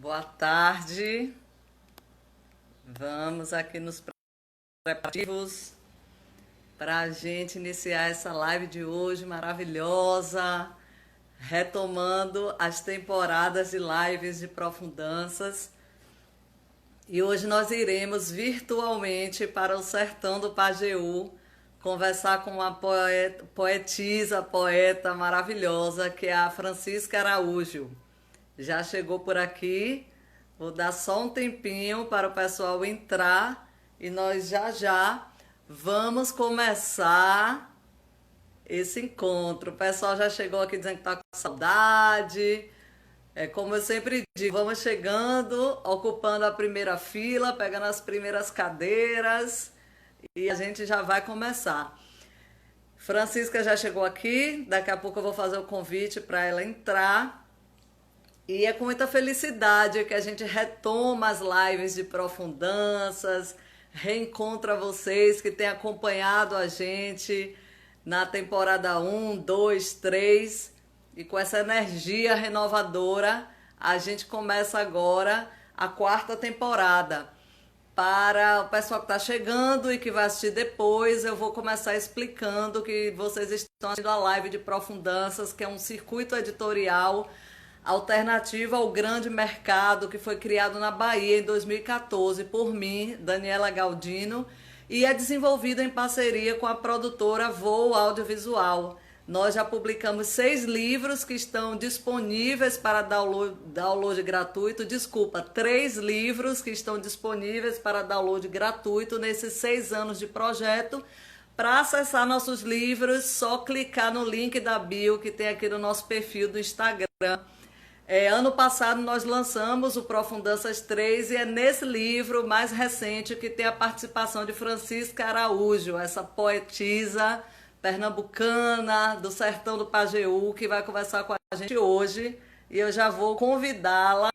Boa tarde. Vamos aqui nos preparativos para a gente iniciar essa live de hoje maravilhosa, retomando as temporadas de lives de Profundanças. E hoje nós iremos virtualmente para o sertão do Pajeú conversar com uma poeta maravilhosa que é a Francisca Araújo. Já chegou por aqui. Vou dar só um tempinho para o pessoal entrar e nós já vamos começar esse encontro. O pessoal já chegou aqui dizendo que está com saudade. É como eu sempre digo, vamos chegando, ocupando a primeira fila, pegando as primeiras cadeiras e a gente já vai começar. Francisca já chegou aqui, daqui a pouco eu vou fazer o convite para ela entrar. E é com muita felicidade que a gente retoma as lives de Profundanças, reencontra vocês que têm acompanhado a gente na temporada 1, 2, 3. E com essa energia renovadora, a gente começa agora a quarta temporada. Para o pessoal que está chegando e que vai assistir depois, eu vou começar explicando que vocês estão assistindo a live de Profundanças, que é um circuito editorial alternativa ao grande mercado que foi criado na Bahia em 2014 por mim, Daniela Galdino, e é desenvolvido em parceria com a produtora Voo Audiovisual. Nós já publicamos 6 livros que estão disponíveis para download gratuito. Desculpa, 3 livros que estão disponíveis para download gratuito nesses 6 anos de projeto. Para acessar nossos livros, só clicar no link da bio que tem aqui no nosso perfil do Instagram. Ano passado nós lançamos o Profundanças 3 e é nesse livro mais recente que tem a participação de Francisca Araújo, essa poetisa pernambucana do sertão do Pajeú, que vai conversar com a gente hoje. E eu já vou convidá-la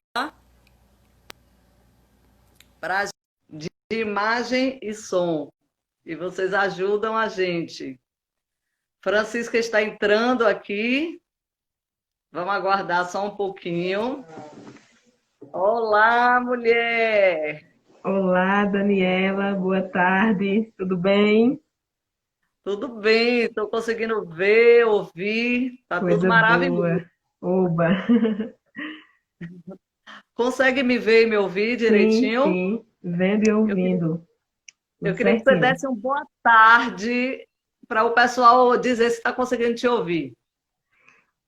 para de imagem e som. E vocês ajudam a gente. Francisca está entrando aqui. Vamos aguardar só um pouquinho. Olá, mulher! Olá, Daniela, boa tarde, tudo bem? Tudo bem, estou conseguindo ver, ouvir, tá tudo Coisa maravilhoso. boa. Oba! Consegue me ver e me ouvir Sim, direitinho? sim, vendo e Eu queria, ouvindo, tudo eu queria que você certinho. desse uma boa tarde para o pessoal dizer se está conseguindo te ouvir.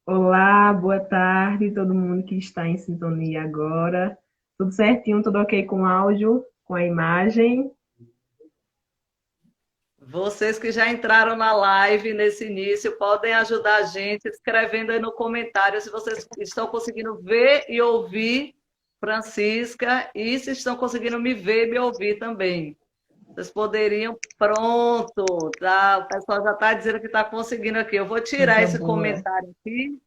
Olá, boa tarde, todo mundo que está em sintonia agora. Tudo certinho, tudo ok com o áudio, com a imagem? Vocês que já entraram na live nesse início, podem ajudar a gente escrevendo aí no comentário se vocês estão conseguindo ver e ouvir Francisca e se estão conseguindo me ver e me ouvir também. Vocês poderiam, pronto, tá? O pessoal já está dizendo que está conseguindo aqui. Eu vou tirar Coisa esse boa. comentário aqui,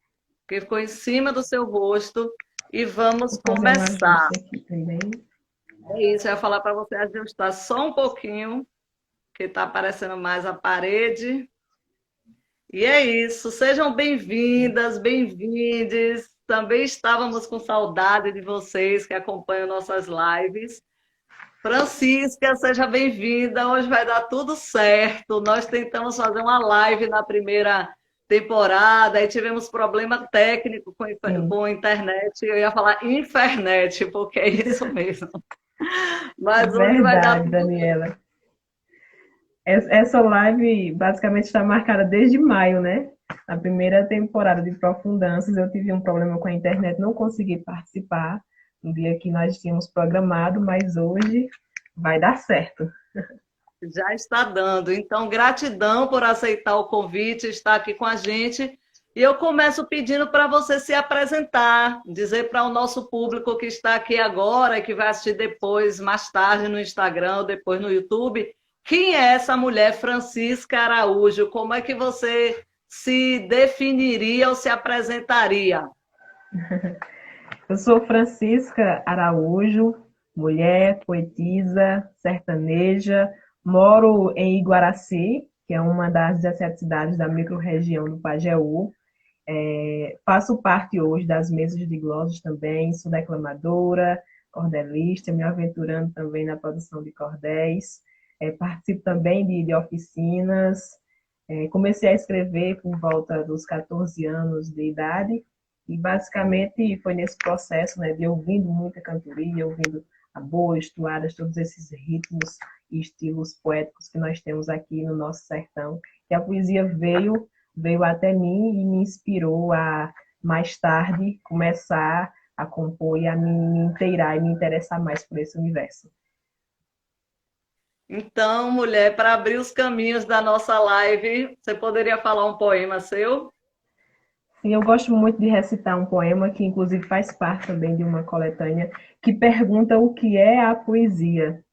que ficou em cima do seu rosto, e vamos Vou fazer um começar. ajuste aqui também. É isso, eu ia falar para você ajustar só um pouquinho, que está aparecendo mais a parede. E é isso, sejam bem-vindas, bem-vindes. Também estávamos com saudade de vocês que acompanham nossas lives. Francisca, seja bem-vinda. Hoje vai dar tudo certo. Nós tentamos fazer uma live na primeira temporada e tivemos problema técnico Sim, com a internet. Eu ia falar infernet, porque é isso mesmo. Mas hoje vai dar verdade, tudo certo. Daniela. Essa live basicamente está marcada desde maio, né? Na primeira temporada de Profundanças, eu tive um problema com a internet, não consegui participar no dia que nós tínhamos programado, mas hoje vai dar certo. Já está dando. Então, gratidão por aceitar o convite, estar aqui com a gente. E eu começo pedindo para você se apresentar, dizer para o nosso público que está aqui agora e que vai assistir depois, mais tarde no Instagram ou depois no YouTube, quem é essa mulher Francisca Araújo? Como é que você se definiria ou se apresentaria? Eu sou Francisca Araújo, mulher, poetisa, sertaneja, moro em Iguaraci, que é uma das 17 cidades da microrregião do Pajeú. Faço parte hoje das mesas de glosas também, sou declamadora, cordelista, me aventurando também na produção de cordéis. Participo também de oficinas. Comecei a escrever por volta dos 14 anos de idade e basicamente foi nesse processo, né, de ouvindo muita cantoria, ouvindo aboios, toadas, todos esses ritmos e estilos poéticos que nós temos aqui no nosso sertão, que a poesia veio até mim e me inspirou a, mais tarde, começar a compor e a me inteirar e me interessar mais por esse universo. Então, mulher, para abrir os caminhos da nossa live, você poderia falar um poema seu? Sim, eu gosto muito de recitar um poema que, inclusive, faz parte também de uma coletânea que pergunta o que é a poesia,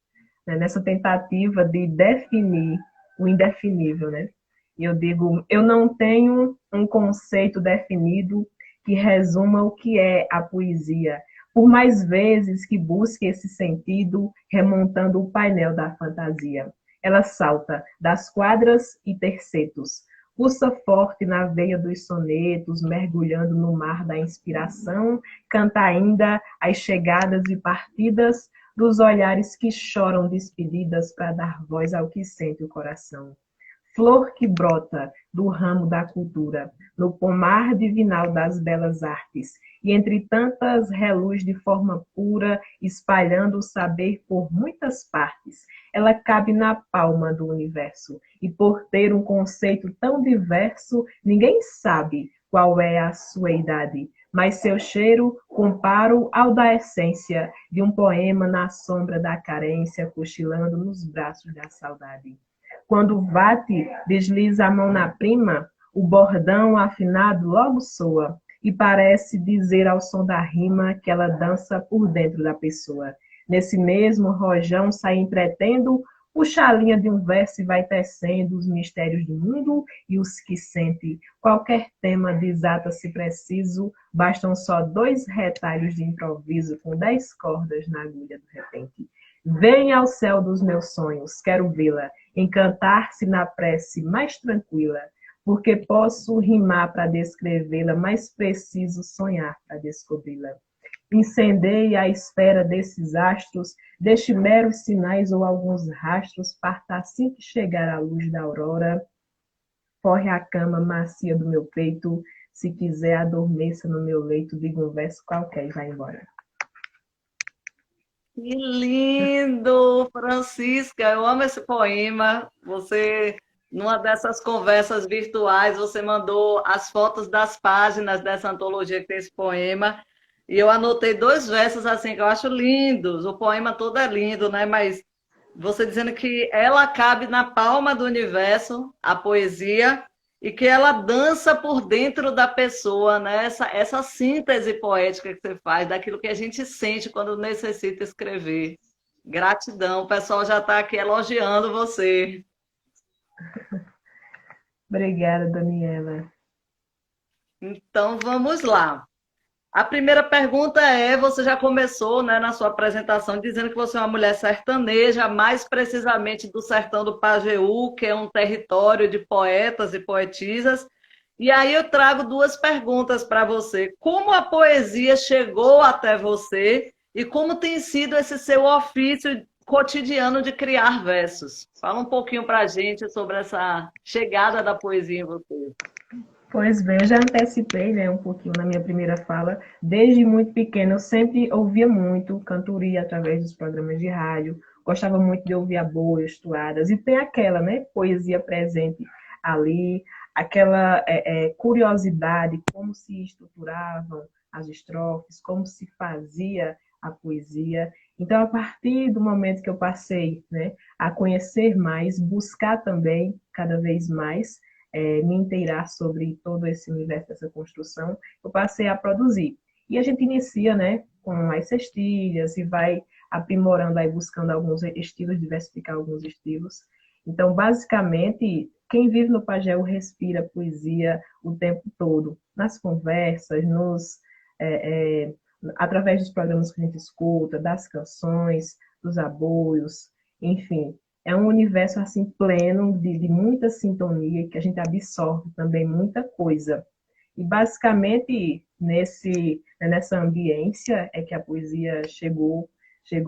né? Nessa tentativa de definir o indefinível, né? E eu digo, eu não tenho um conceito definido que resuma o que é a poesia, por mais vezes que busque esse sentido remontando o painel da fantasia. Ela salta das quadras e tercetos, pulsa forte na veia dos sonetos, mergulhando no mar da inspiração, canta ainda as chegadas e partidas dos olhares que choram despedidas para dar voz ao que sente o coração. Flor que brota do ramo da cultura, no pomar divinal das belas artes, e entre tantas reluz de forma pura, espalhando o saber por muitas partes. Ela cabe na palma do universo, e por ter um conceito tão diverso, ninguém sabe qual é a sua idade, mas seu cheiro comparo ao da essência de um poema na sombra da carência, cochilando nos braços da saudade. Quando o vate desliza a mão na prima, o bordão afinado logo soa e parece dizer ao som da rima que ela dança por dentro da pessoa. Nesse mesmo rojão sai entretendo, puxa a linha de um verso e vai tecendo os mistérios do mundo e os que sente. Qualquer tema desata-se preciso, bastam só 2 retalhos de improviso com 10 cordas na agulha do repente. Vem ao céu dos meus sonhos, quero vê-la, encantar-se na prece mais tranquila, porque posso rimar para descrevê-la, mas preciso sonhar para descobri-la. Incendeie a esfera desses astros, deixe meros sinais ou alguns rastros, parta assim que chegar a luz da aurora, forre a cama macia do meu peito, se quiser adormeça no meu leito, diga um verso qualquer e vai embora. Que lindo, Francisca! Eu amo esse poema. Você, numa dessas conversas virtuais, você mandou as fotos das páginas dessa antologia que tem esse poema. E eu anotei 2 versos assim que eu acho lindos. O poema todo é lindo, né? Mas você dizendo que ela cabe na palma do universo, a poesia, e que ela dança por dentro da pessoa, né? Essa síntese poética que você faz daquilo que a gente sente quando necessita escrever. Gratidão, o pessoal já está aqui elogiando você. Obrigada, Daniela. Então vamos lá. A primeira pergunta é: você já começou, né, na sua apresentação dizendo que você é uma mulher sertaneja, mais precisamente do sertão do Pajeú, que é um território de poetas e poetisas. E aí eu trago 2 perguntas para você. Como a poesia chegou até você e como tem sido esse seu ofício cotidiano de criar versos? Fala um pouquinho para a gente sobre essa chegada da poesia em você. Pois bem, eu já antecipei, né, um pouquinho na minha primeira fala. Desde muito pequena, eu sempre ouvia muito cantoria através dos programas de rádio. Gostava muito de ouvir aboios, toadas. E tem aquela, né, poesia presente ali, aquela curiosidade, como se estruturavam as estrofes, como se fazia a poesia. Então, a partir do momento que eu passei, né, a conhecer mais, buscar também cada vez mais, me inteirar sobre todo esse universo dessa construção, eu passei a produzir. E a gente inicia, né, com as cestilhas e vai aprimorando aí, buscando alguns estilos, diversificar alguns estilos. Então, basicamente, quem vive no Pajeú respira poesia o tempo todo, nas conversas, através dos programas que a gente escuta, das canções, dos aboios, enfim, é um universo assim pleno de muita sintonia que a gente absorve também muita coisa. E basicamente nessa ambiência é que a poesia chegou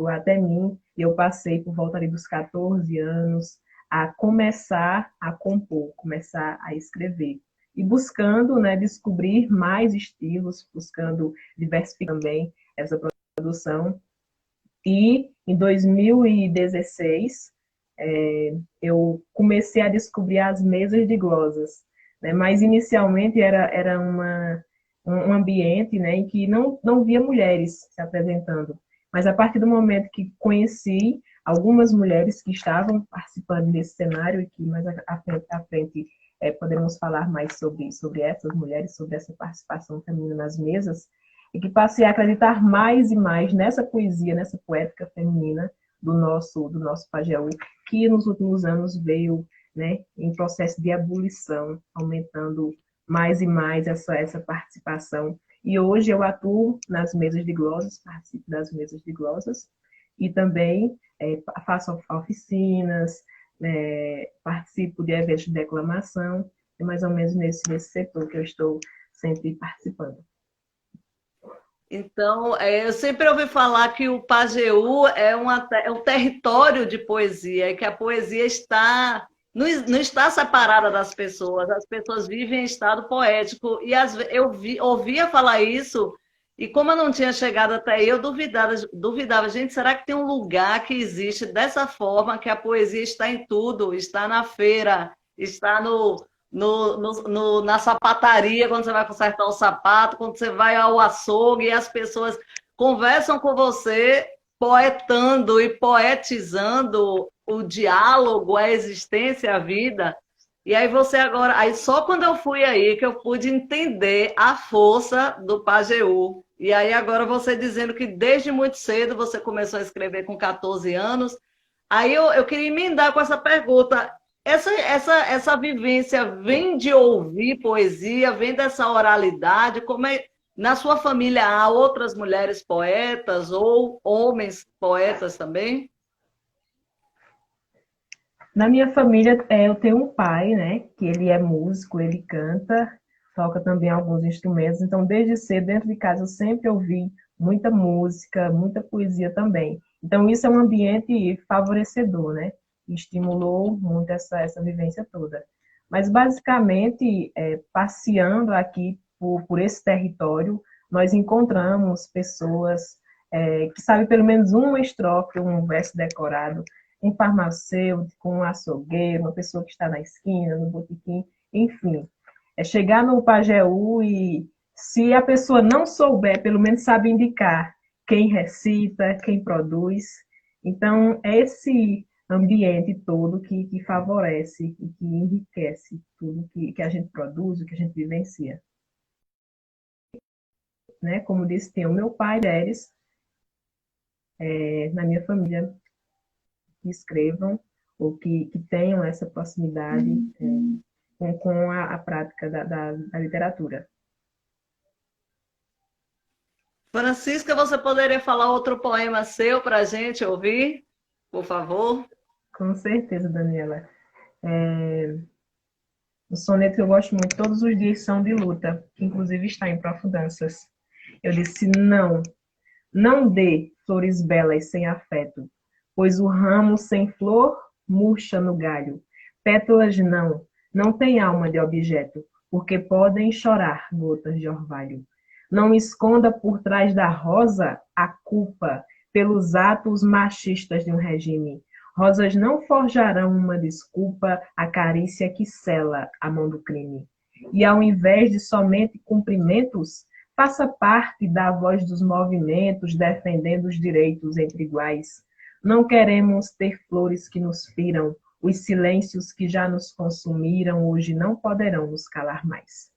até mim. Eu passei por volta ali dos 14 anos a começar a compor, começar a escrever. E buscando, né, descobrir mais estilos, buscando diversificar também essa produção. E em 2016, eu comecei a descobrir as mesas de glosas, né? Mas inicialmente era um ambiente, né, em que não via mulheres se apresentando. Mas a partir do momento que conheci algumas mulheres que estavam participando desse cenário, e que mais à frente poderemos falar mais sobre essas mulheres, sobre essa participação feminina nas mesas, e que passei a acreditar mais e mais nessa poesia, nessa poética feminina do nosso Pajeú, que nos últimos anos veio, né, em processo de ebulição, aumentando mais e mais essa participação. E hoje eu atuo nas mesas de glosas, participo das mesas de glosas, e também faço oficinas, participo de eventos de declamação, é mais ou menos nesse setor que eu estou sempre participando. Então, eu sempre ouvi falar que o Pajeú é um território de poesia, e que a poesia não está separada das pessoas, as pessoas vivem em estado poético. E ouvia falar isso, e como eu não tinha chegado até aí, eu duvidava, gente, será que tem um lugar que existe dessa forma, que a poesia está em tudo, está na feira, está na sapataria, quando você vai consertar o sapato, quando você vai ao açougue e as pessoas conversam com você, poetando e poetizando o diálogo, a existência, a vida. E aí você agora, aí só quando eu fui aí que eu pude entender a força do Pajeú. E aí agora você dizendo que desde muito cedo você começou a escrever com 14 anos. Aí eu queria emendar com essa pergunta. Essa vivência vem de ouvir poesia, vem dessa oralidade? Na sua família há outras mulheres poetas ou homens poetas também? Na minha família, eu tenho um pai, né, que ele é músico, ele canta, toca também alguns instrumentos. Então, desde cedo, dentro de casa, eu sempre ouvi muita música, muita poesia também. Então, isso é um ambiente favorecedor, né? Estimulou muito essa vivência toda. Mas, basicamente, passeando aqui por esse território, nós encontramos pessoas que sabem pelo menos uma estrofe, um verso decorado, um farmacêutico, um açougueiro, uma pessoa que está na esquina, no botequim, enfim. É chegar no Pajeú e, se a pessoa não souber, pelo menos sabe indicar quem recita, quem produz. Então, é esse ambiente todo que favorece e que enriquece tudo que a gente produz, o que a gente vivencia. Né? Como disse, tem o meu pai, Deres, na minha família, que escrevam ou que tenham essa proximidade com a prática da literatura. Francisca, você poderia falar outro poema seu para a gente ouvir, por favor? Com certeza, Daniela. O soneto que eu gosto muito, Todos os Dias São de Luta, que inclusive está em Profundanças. Eu disse, não dê flores belas sem afeto, pois o ramo sem flor murcha no galho. Pétalas não tem alma de objeto, porque podem chorar gotas de orvalho. Não esconda por trás da rosa a culpa pelos atos machistas de um regime. Rosas não forjarão uma desculpa à carícia que sela a mão do crime. E ao invés de somente cumprimentos, faça parte da voz dos movimentos defendendo os direitos entre iguais. Não queremos ter flores que nos firam, os silêncios que já nos consumiram hoje não poderão nos calar mais.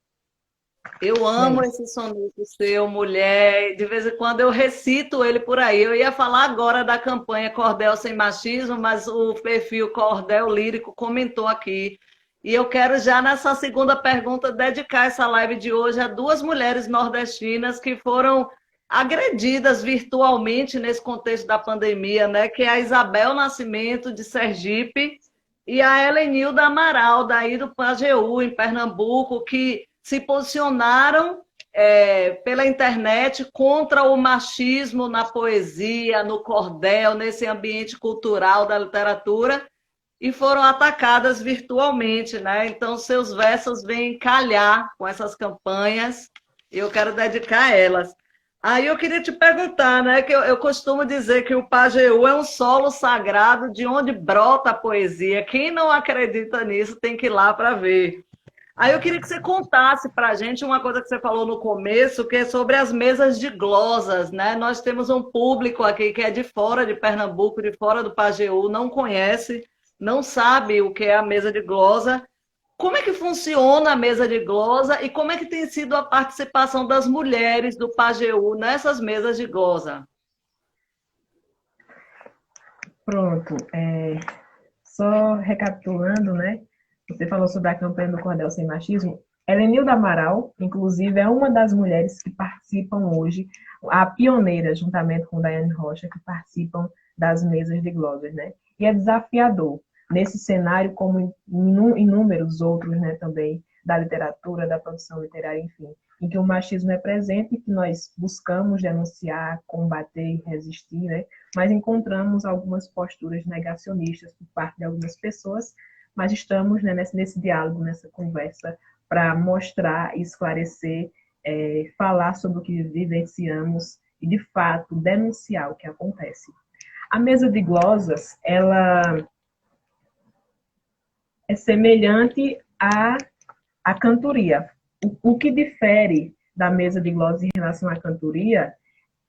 Eu amo esse soneto seu, mulher. De vez em quando eu recito ele por aí. Eu ia falar agora da campanha Cordel Sem Machismo, mas o perfil Cordel Lírico comentou aqui. E eu quero já nessa segunda pergunta dedicar essa live de hoje a duas mulheres nordestinas que foram agredidas virtualmente nesse contexto da pandemia, né? Que é a Isabel Nascimento, de Sergipe, e a Helenilda Amaral, daí do Pajeú, em Pernambuco, que se posicionaram pela internet contra o machismo na poesia, no cordel, nesse ambiente cultural da literatura, e foram atacadas virtualmente, né? Então, seus versos vêm calhar com essas campanhas, e eu quero dedicar a elas. Aí eu queria te perguntar, né? Que eu costumo dizer que o Pajeú é um solo sagrado de onde brota a poesia. Quem não acredita nisso tem que ir lá para ver. Aí eu queria que você contasse para a gente uma coisa que você falou no começo, que é sobre as mesas de glosas, né? Nós temos um público aqui que é de fora de Pernambuco, de fora do Pajeú, não conhece, não sabe o que é a mesa de glosa. Como é que funciona a mesa de glosa e como é que tem sido a participação das mulheres do Pajeú nessas mesas de glosa? Pronto. Só recapitulando, né? Você falou sobre a campanha do Cordel Sem Machismo. Helenilda Amaral, inclusive, é uma das mulheres que participam hoje, a pioneira, juntamente com Daiane Rocha, que participam das mesas de glosas, né? E é desafiador, nesse cenário, como em inúmeros outros, né, também, da literatura, da produção literária, enfim, em que o machismo é presente e que nós buscamos denunciar, combater e resistir, né? Mas encontramos algumas posturas negacionistas por parte de algumas pessoas, mas estamos, né, nesse diálogo, nessa conversa, para mostrar, esclarecer, falar sobre o que vivenciamos e, de fato, denunciar o que acontece. A mesa de glosas, ela é semelhante à cantoria. O que difere da mesa de glosas em relação à cantoria,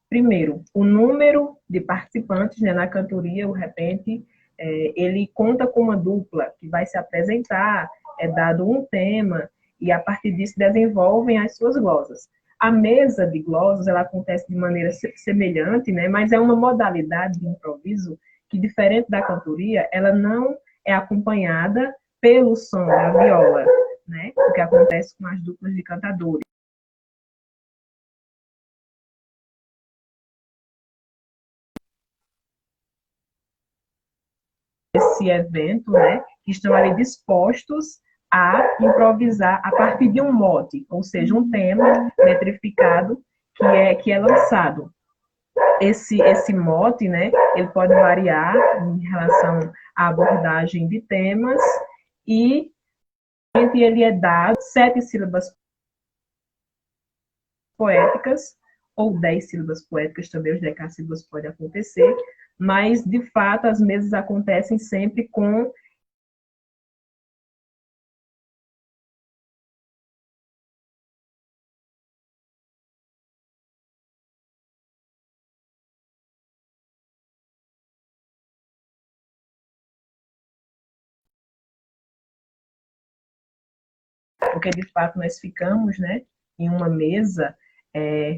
primeiro, o número de participantes, né, na cantoria, o repente, ele conta com uma dupla que vai se apresentar, é dado um tema, e a partir disso desenvolvem as suas glosas. A mesa de glosas, ela acontece de maneira semelhante, né, mas é uma modalidade de improviso que, diferente da cantoria, ela não é acompanhada pelo som da viola, né, o que acontece com as duplas de cantadores. Esse evento, né, que estão ali dispostos a improvisar a partir de um mote, ou seja, um tema metrificado que é lançado. Esse mote, né, ele pode variar em relação à abordagem de temas e ele é dado 7 sílabas poéticas ou 10 sílabas poéticas, também os decassílabos podem acontecer, mas, de fato, as mesas acontecem sempre com porque de fato nós ficamos, né, em uma mesa,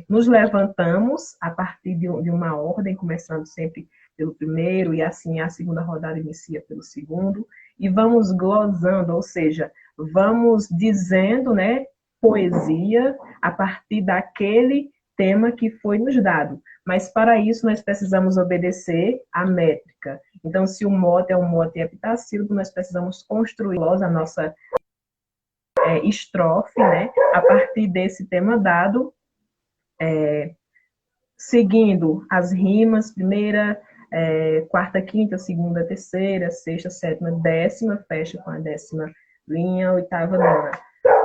nos levantamos a partir de uma ordem, começando sempre pelo primeiro, e assim a segunda rodada inicia pelo segundo, e vamos glosando, ou seja, vamos dizendo, né, poesia a partir daquele tema que foi nos dado. Mas para isso nós precisamos obedecer à métrica. Então, se o mote é um mote heptassílabo, nós precisamos construir a nossa estrofe, né, a partir desse tema dado, seguindo as rimas, primeira, quarta, quinta, segunda, terceira, sexta, sétima, décima, fecha com a décima linha, oitava, nona.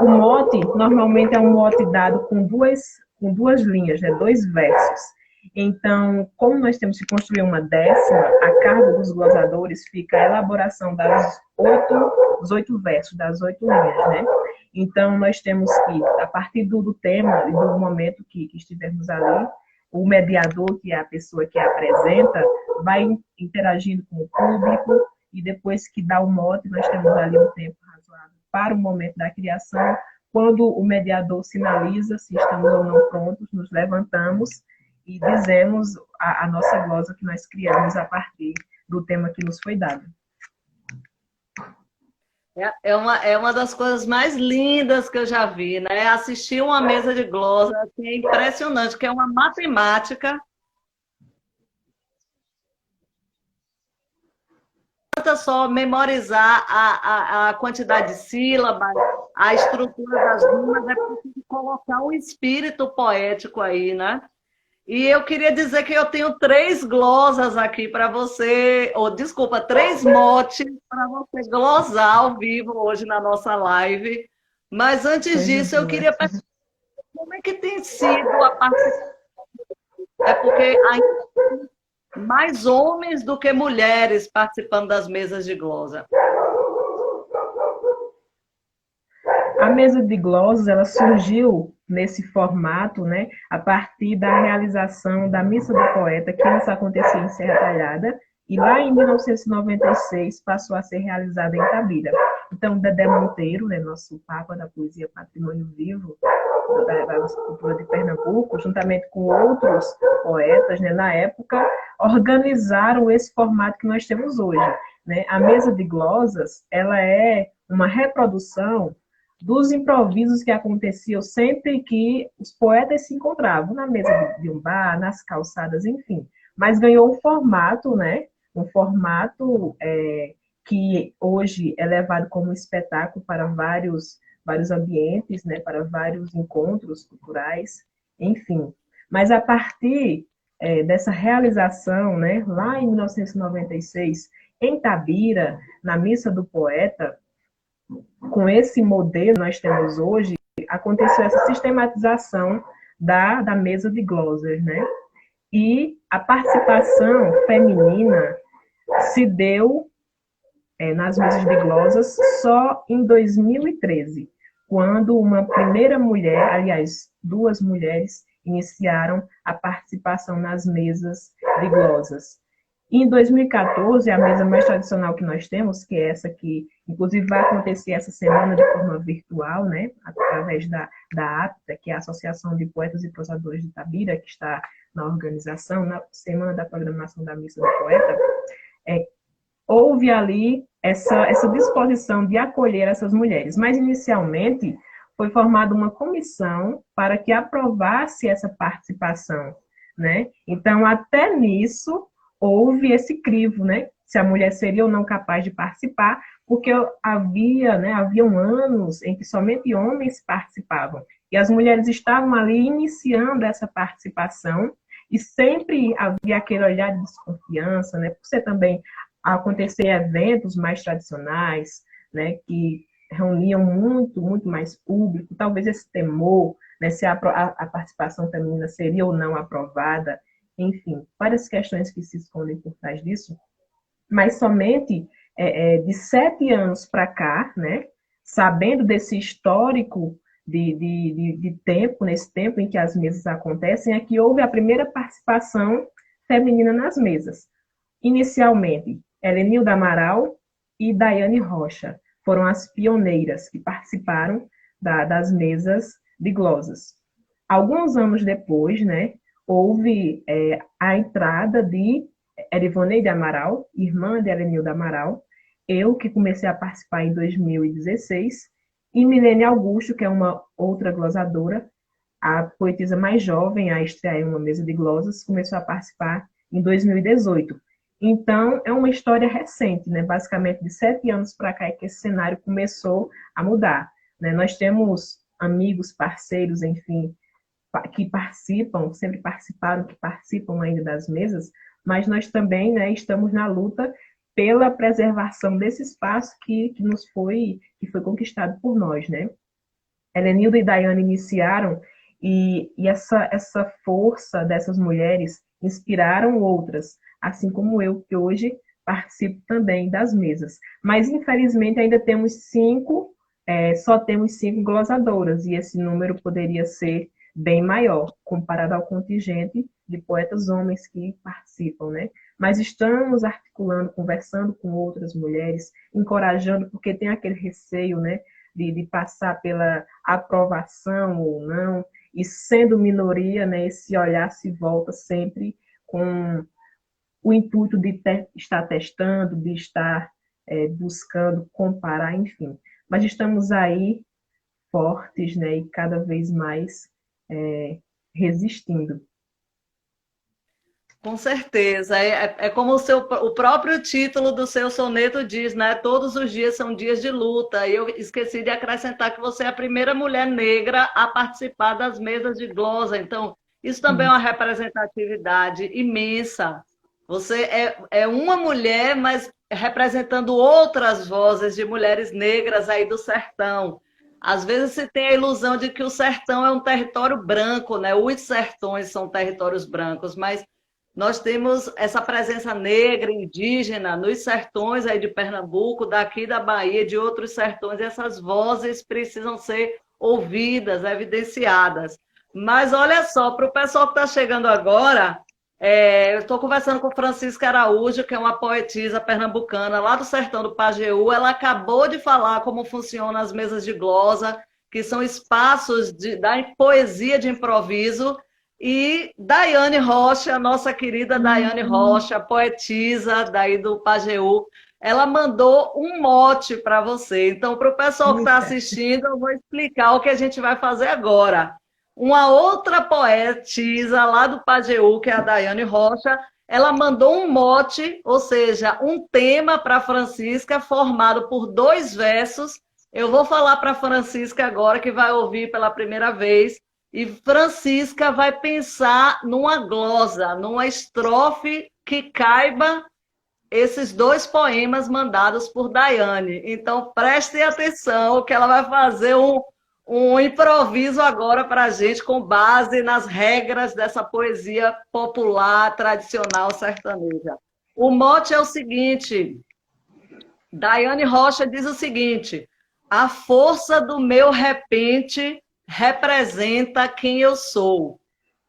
O mote, normalmente, é um mote dado com duas linhas, né, 2 versos. Então, como nós temos que construir uma décima, a cargo dos glosadores fica a elaboração dos 8 versos, das 8 linhas, né? Então, nós temos que, a partir do tema e do momento que estivermos ali, o mediador, que é a pessoa que apresenta, vai interagindo com o público e depois que dá o mote, nós temos ali um tempo razoável para o momento da criação. Quando o mediador sinaliza se estamos ou não prontos, nos levantamos e dizemos a nossa glosa que nós criamos a partir do tema que nos foi dado. É uma das coisas mais lindas que eu já vi, né? Assistir uma mesa de glosa, assim, é impressionante, que é uma matemática só memorizar a quantidade de sílabas, a estrutura das rimas, é preciso colocar um espírito poético aí, né? E eu queria dizer que eu tenho 3 glosas aqui para você, ou desculpa, 3 motes para você glosar ao vivo hoje na nossa live. Mas antes Coisa disso, eu boa. queria perguntar como é que tem sido a participação. É porque ainda tem mais homens do que mulheres participando das mesas de glosa. A mesa de glosas, ela surgiu nesse formato, né, a partir da realização da Missa do Poeta, que antes acontecia em Serra Talhada, e lá em 1996 passou a ser realizada em Itabira. Então, Dedé Monteiro, né, nosso Papa da Poesia Patrimônio Vivo da nossa cultura de Pernambuco, juntamente com outros poetas, né, na época, organizaram esse formato que nós temos hoje. Né? A mesa de glosas, ela é uma reprodução dos improvisos que aconteciam sempre que os poetas se encontravam na mesa de um bar, nas calçadas, enfim. Mas ganhou um formato, né? Um formato que hoje é levado como espetáculo para vários ambientes, né? Para vários encontros culturais, enfim. Mas a partir dessa realização, né? Lá em 1996, em Tabira, na Missa do Poeta, com esse modelo que nós temos hoje, aconteceu essa sistematização da mesa de glosas, né? E a participação feminina se deu nas mesas de glosas só em 2013, quando uma primeira mulher, aliás, 2 mulheres, iniciaram a participação nas mesas de glosas. Em 2014, a mesa mais tradicional que nós temos, que é essa que, inclusive, vai acontecer essa semana de forma virtual, né, através da APTA, que é a Associação de Poetas e Prosadores de Itabira, que está na organização, na semana da programação da Missa do Poeta, houve ali essa disposição de acolher essas mulheres. Mas, inicialmente, foi formada uma comissão para que aprovasse essa participação, né? Então, até nisso, houve esse crivo, né? Se a mulher seria ou não capaz de participar, porque haviam anos em que somente homens participavam. E as mulheres estavam ali iniciando essa participação, e sempre havia aquele olhar de desconfiança, né? Por ser também acontecer eventos mais tradicionais, né, que reuniam muito mais público, talvez esse temor, né, se a participação feminina seria ou não aprovada, enfim, várias questões que se escondem por trás disso, mas somente de 7 anos para cá, né, sabendo desse histórico de tempo, nesse tempo em que as mesas acontecem, é que houve a primeira participação feminina nas mesas. Inicialmente, Helenilda Amaral e Daiane Rocha foram as pioneiras que participaram das mesas de glosas. Alguns anos depois, né, houve a entrada de Erivoneide Amaral, irmã de Helenilda Amaral, eu que comecei a participar em 2016, e Milene Augusto, que é uma outra glosadora, a poetisa mais jovem a estrear em uma mesa de glosas, começou a participar em 2018. Então, é uma história recente, né? Basicamente, de 7 anos para cá é que esse cenário começou a mudar. Né? Nós temos amigos, parceiros, enfim, que participam, sempre participaram, que participam ainda das mesas, mas nós também, né, estamos na luta pela preservação desse espaço que foi conquistado por nós, né? Helenilda e Daiane iniciaram e essa força dessas mulheres inspiraram outras, assim como eu, que hoje participo também das mesas. Mas, infelizmente, ainda temos 5, só temos 5 glosadoras, e esse número poderia ser bem maior, comparado ao contingente de poetas homens que participam, né? Mas estamos articulando, conversando com outras mulheres, encorajando, porque tem aquele receio, né? De passar pela aprovação ou não, e sendo minoria, né, esse olhar se volta sempre com o intuito de estar testando, de estar buscando comparar, enfim. Mas estamos aí fortes, né, e cada vez mais resistindo. Com certeza. É como o próprio título do seu soneto diz, né? Todos os dias são dias de luta. E eu esqueci de acrescentar que você é a primeira mulher negra a participar das mesas de glosa. Então, isso também é uma representatividade imensa. Você é uma mulher, mas representando outras vozes de mulheres negras aí do sertão. Às vezes se tem a ilusão de que o sertão é um território branco, né? Os sertões são territórios brancos, mas nós temos essa presença negra, indígena, nos sertões aí de Pernambuco, daqui da Bahia, de outros sertões, e essas vozes precisam ser ouvidas, evidenciadas. Mas olha só, para o pessoal que está chegando agora, eu estou conversando com Francisca Araújo, que é uma poetisa pernambucana lá do sertão do Pajeú. Ela acabou de falar como funcionam as mesas de glosa, que são espaços da poesia de improviso, e Daiane Rocha, nossa querida Daiane Rocha, poetisa daí do Pajeú, ela mandou um mote para você. Então, para o pessoal que está assistindo, eu vou explicar o que a gente vai fazer agora. Uma outra poetisa lá do Pajeú, que é a Daiane Rocha, ela mandou um mote, ou seja, um tema para Francisca, formado por 2 versos. Eu vou falar para Francisca agora, que vai ouvir pela primeira vez. E Francisca vai pensar numa glosa, numa estrofe que caiba esses 2 poemas mandados por Daiane. Então, prestem atenção que ela vai fazer um improviso agora para a gente com base nas regras dessa poesia popular, tradicional sertaneja. O mote é o seguinte, Daiane Rocha diz o seguinte: a força do meu repente representa quem eu sou.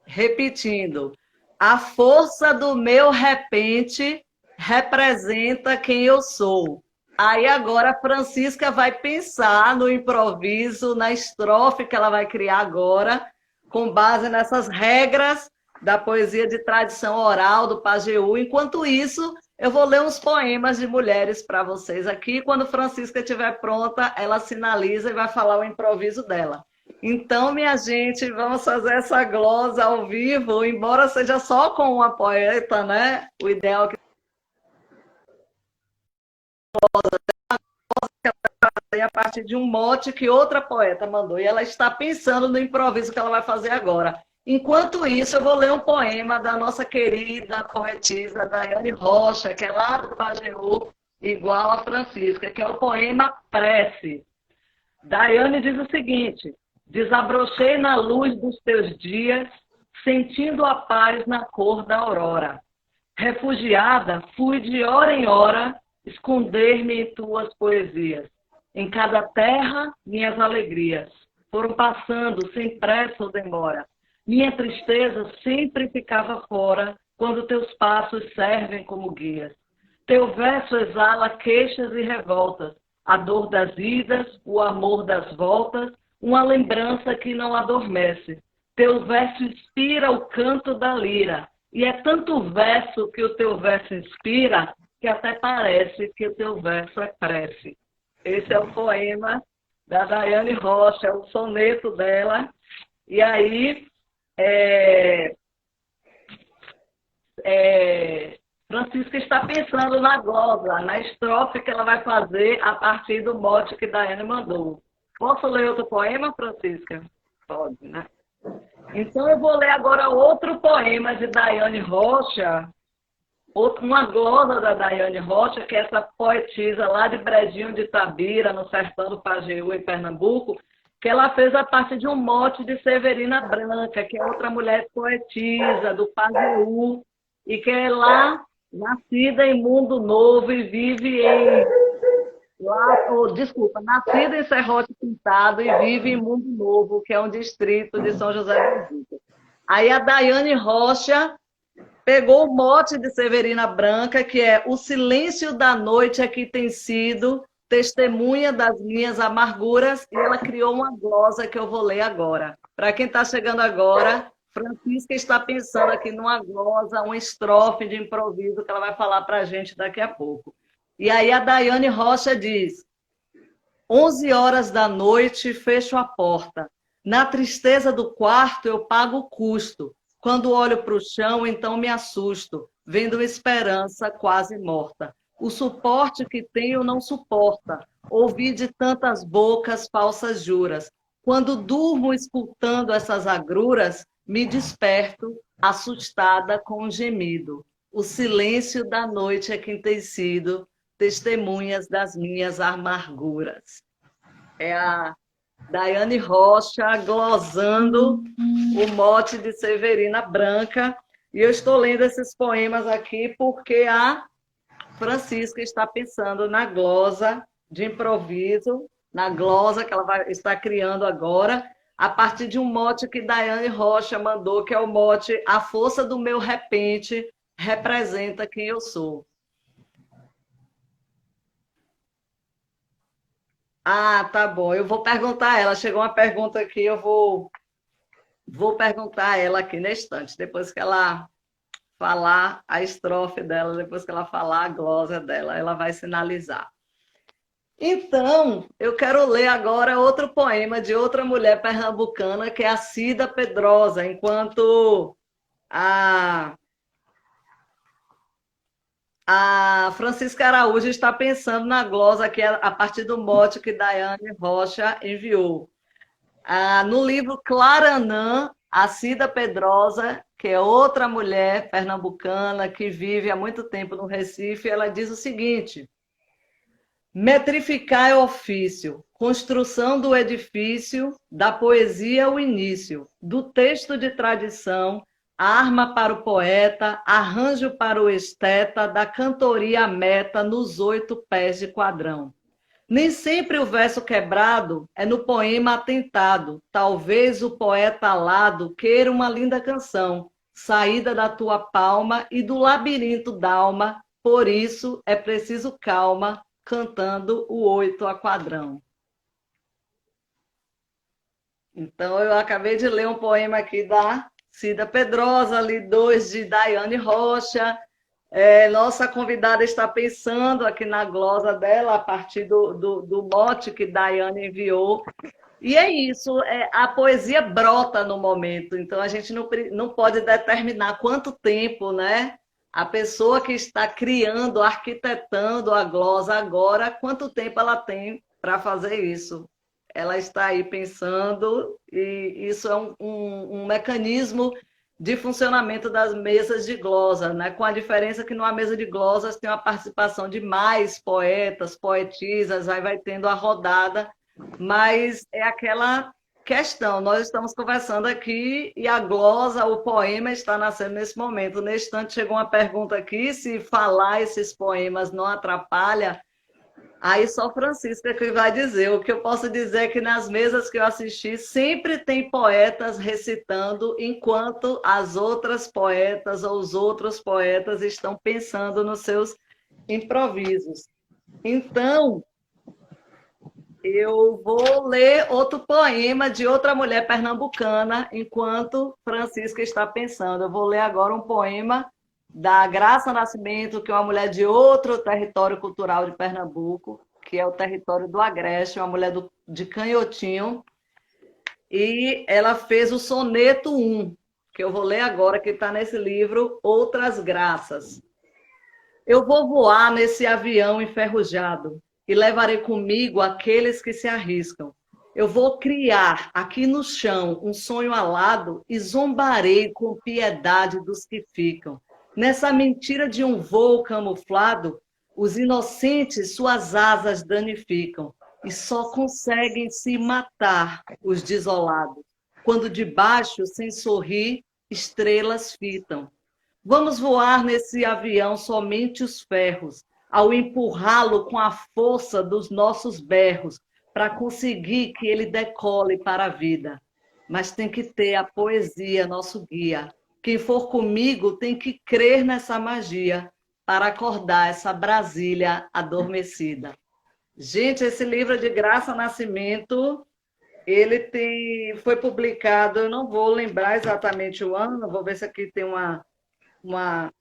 Repetindo, a força do meu repente representa quem eu sou. Aí agora a Francisca vai pensar no improviso, na estrofe que ela vai criar agora, com base nessas regras da poesia de tradição oral do Pajeú. Enquanto isso, eu vou ler uns poemas de mulheres para vocês aqui. Quando Francisca estiver pronta, ela sinaliza e vai falar o improviso dela. Então, minha gente, vamos fazer essa glosa ao vivo, embora seja só com uma poeta, né? O ideal é que a partir de um mote que outra poeta mandou. E ela está pensando no improviso que ela vai fazer agora. Enquanto isso, eu vou ler um poema da nossa querida poetisa Daiane Rocha, que é lá do Pajeú, igual a Francisca, que é o poema Prece. Daiane diz o seguinte: desabrochei na luz dos teus dias, sentindo a paz na cor da aurora. Refugiada, fui de hora em hora esconder-me em tuas poesias. Em cada terra, minhas alegrias foram passando sem pressa ou demora. Minha tristeza sempre ficava fora quando teus passos servem como guias. Teu verso exala queixas e revoltas, a dor das idas, o amor das voltas, uma lembrança que não adormece. Teu verso inspira o canto da lira, e é tanto verso que o teu verso inspira, que até parece que o teu verso é prece. Esse é o poema da Daiane Rocha, é o soneto dela. E aí, Francisca está pensando na glosa, na estrofe que ela vai fazer a partir do mote que Daiane mandou. Posso ler outro poema, Francisca? Pode, né? Então eu vou ler agora outro poema de Daiane Rocha, uma glosa da Daiane Rocha, que é essa poetisa lá de Brejinho de Itabira, no sertão do Pajeú, em Pernambuco, que ela fez a partir de um mote de Severina Branca, que é outra mulher poetisa do Pajeú, e que é lá nascida em Mundo Novo e vive nascida em Serrote Pintado e vive em Mundo Novo, que é um distrito de São José do Rio. Aí a Daiane Rocha pegou o mote de Severina Branca, que é: o silêncio da noite aqui tem sido testemunha das minhas amarguras, e ela criou uma glosa que eu vou ler agora. Para quem está chegando agora, Francisca está pensando aqui numa glosa, uma estrofe de improviso que ela vai falar para a gente daqui a pouco. E aí a Daiane Rocha diz: 11 horas da noite fecho a porta. Na tristeza do quarto eu pago o custo. Quando olho para o chão, então me assusto, vendo esperança quase morta. O suporte que tenho não suporta. Ouvi de tantas bocas falsas juras. Quando durmo escutando essas agruras, me desperto, assustada com um gemido. O silêncio da noite é quem tem sido testemunhas das minhas amarguras. É a Daiane Rocha glosando o mote de Severina Branca. E eu estou lendo esses poemas aqui porque a Francisca está pensando na glosa de improviso, na glosa que ela está criando agora, a partir de um mote que Daiane Rocha mandou, que é o mote A Força do Meu Repente representa quem eu sou. Ah, tá bom. Eu vou perguntar a ela. Chegou uma pergunta aqui, eu vou perguntar a ela aqui na estante, depois que ela falar a estrofe dela, depois que ela falar a glosa dela, ela vai sinalizar. Então, eu quero ler agora outro poema de outra mulher pernambucana, que é a Cida Pedrosa, enquanto a, a Francisca Araújo está pensando na glosa aqui a partir do mote que Daiane Rocha enviou. No livro Claranã, a Cida Pedrosa, que é outra mulher pernambucana que vive há muito tempo no Recife, ela diz o seguinte: metrificar é ofício, construção do edifício, da poesia o início, do texto de tradição, arma para o poeta, arranjo para o esteta, da cantoria a meta nos 8 pés de quadrão. Nem sempre o verso quebrado é no poema atentado. Talvez o poeta alado queira uma linda canção, saída da tua palma e do labirinto d'alma. Por isso é preciso calma, cantando o 8 a quadrão. Então, eu acabei de ler um poema aqui da Cida Pedrosa, li 2 de Daiane Rocha. Nossa convidada está pensando aqui na glosa dela, a partir do mote que Daiane enviou. E é isso, a poesia brota no momento, então a gente não pode determinar quanto tempo, né? A pessoa que está criando, arquitetando a glosa agora, quanto tempo ela tem para fazer isso? Ela está aí pensando, e isso é um mecanismo de funcionamento das mesas de glosa, né? Com a diferença que numa mesa de glosas tem uma participação de mais poetas, poetisas, aí vai tendo a rodada, mas é aquela questão, nós estamos conversando aqui e a glosa, o poema está nascendo nesse momento. Nesse instante chegou uma pergunta aqui, se falar esses poemas não atrapalha. Aí só Francisca que vai dizer. O que eu posso dizer é que nas mesas que eu assisti sempre tem poetas recitando, enquanto as outras poetas ou os outros poetas estão pensando nos seus improvisos. Então, eu vou ler outro poema de outra mulher pernambucana, enquanto Francisca está pensando. Eu vou ler agora um poema da Graça Nascimento, que é uma mulher de outro território cultural de Pernambuco, que é o território do Agreste, uma mulher de Canhotinho, e ela fez o soneto 1, que eu vou ler agora, que está nesse livro, Outras Graças. Eu vou voar nesse avião enferrujado e levarei comigo aqueles que se arriscam. Eu vou criar aqui no chão um sonho alado e zombarei com piedade dos que ficam. Nessa mentira de um voo camuflado, os inocentes suas asas danificam e só conseguem se matar os desolados, quando debaixo, sem sorrir, estrelas fitam. Vamos voar nesse avião somente os ferros, ao empurrá-lo com a força dos nossos berros, para conseguir que ele decole para a vida. Mas tem que ter a poesia, nosso guia. Quem for comigo tem que crer nessa magia para acordar essa Brasília adormecida. Gente, esse livro de Graça Nascimento, foi publicado, eu não vou lembrar exatamente o ano, vou ver se aqui tem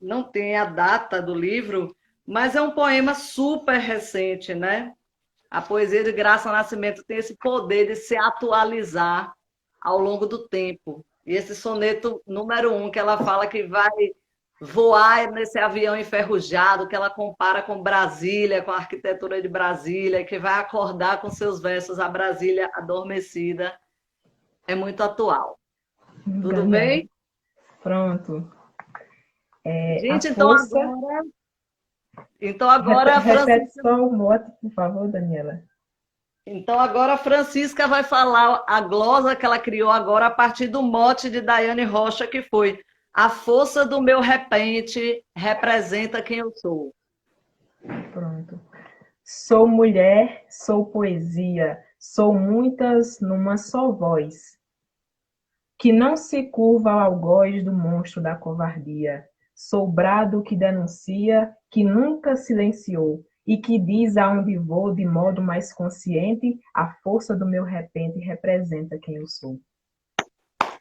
não tem a data do livro, mas é um poema super recente, né? A poesia de Graça Nascimento tem esse poder de se atualizar ao longo do tempo. E esse soneto número 1, que ela fala que vai voar nesse avião enferrujado, que ela compara com Brasília, com a arquitetura de Brasília, que vai acordar com seus versos a Brasília adormecida, é muito atual. Tudo Enganado. bem? Pronto. A Gente, força. então agora a Repete Francisca, só o mote, por favor, Daniela. então agora a Francisca vai falar a glosa que ela criou agora a partir do mote de Daiane Rocha, que foi: a força do meu repente representa quem eu sou. Pronto. Sou mulher, sou poesia, sou muitas numa só voz, que não se curva ao algoz do monstro da covardia. Sou brado que denuncia, que nunca silenciou, e que diz aonde vou de modo mais consciente, a força do meu repente representa quem eu sou.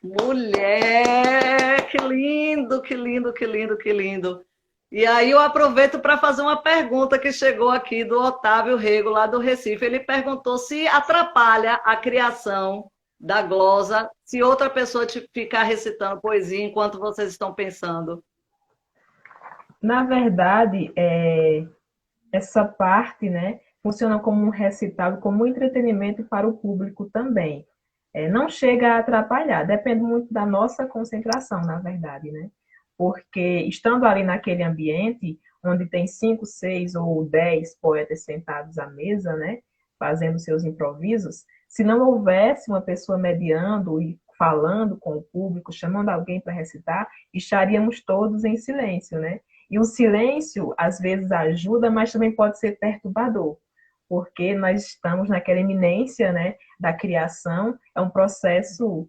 Mulher, que lindo, que lindo, que lindo, que lindo. E aí eu aproveito para fazer uma pergunta que chegou aqui do Otávio Rego, lá do Recife. Ele perguntou se atrapalha a criação da glosa se outra pessoa ficar recitando poesia enquanto vocês estão pensando. Na verdade, essa parte, né, funciona como um recital, como um entretenimento para o público também. Não chega a atrapalhar, depende muito da nossa concentração, na verdade, né? Porque estando ali naquele ambiente, onde tem 5, 6 ou 10 poetas sentados à mesa, né, fazendo seus improvisos, se não houvesse uma pessoa mediando e falando com o público, chamando alguém para recitar, estaríamos todos em silêncio, né? E o silêncio, às vezes, ajuda, mas também pode ser perturbador, porque nós estamos naquela iminência, né, da criação, é um processo